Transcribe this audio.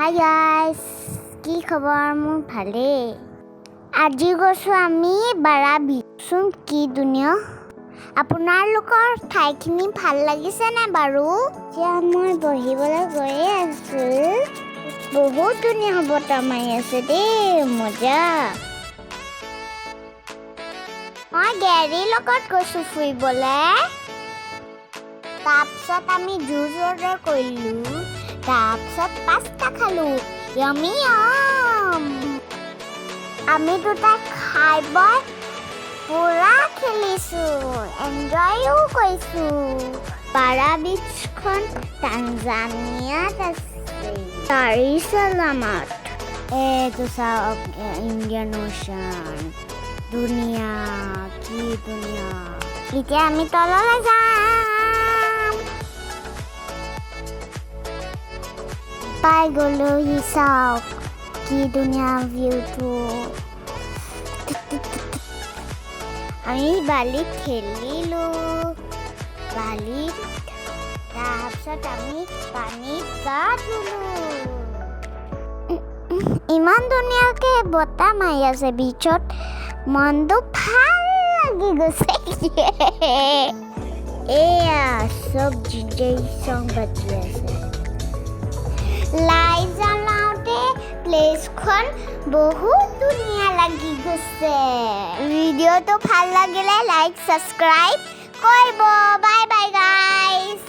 Hi guys, কি খবৰ মোৰ ভালে আজি গৈছো আমি বাৰা বিচ কি দুনিয়া আপোনালোকৰ ঠাইখিনি ভাল লাগিছে নে বাৰু এতিয়া মই বহিবলৈ গৈ আছো বহুত দুনিয়া বতাহ মাৰি আছে দেই মজা মই গেৰি লগত গৈছো ফুৰিবলৈ তাৰপিছত আমি জুচ অৰ্ডাৰ কৰিলো তাৰপিছত পাস্তা খালো yummy আমি দুটা খাই বৈ পুৰা খেলিছো এনজয়ও কৰিছো বাৰা বিচখন টানজানিয়াত আছে salamat এইটো চাওক ইণ্ডিয়ান অ'চান দুনিয়া কি দুনিয়া এতিয়া আমি তললৈ যাম পাই গলো ই চাওক কি দুনিয়া ভিউটো আমি বালিত খেলিলো বালিত তাৰপিছত আমি পানীত গা ধুলো ইমান ধুনীয়াকে বতাহ মাৰি আছে বিচত মনটো ভাল লাগি গৈছে এয়া চব জিজে চং বাজি আছে লাইট জ্বলাওঁতে প্লেচখন বহুত ধুনীয়া লাগি গৈছে ভিডিঅ'টো ভাল লাগিলে লাইক সাবস্ক্ৰাইব কৰিব বাই বাই গাইজ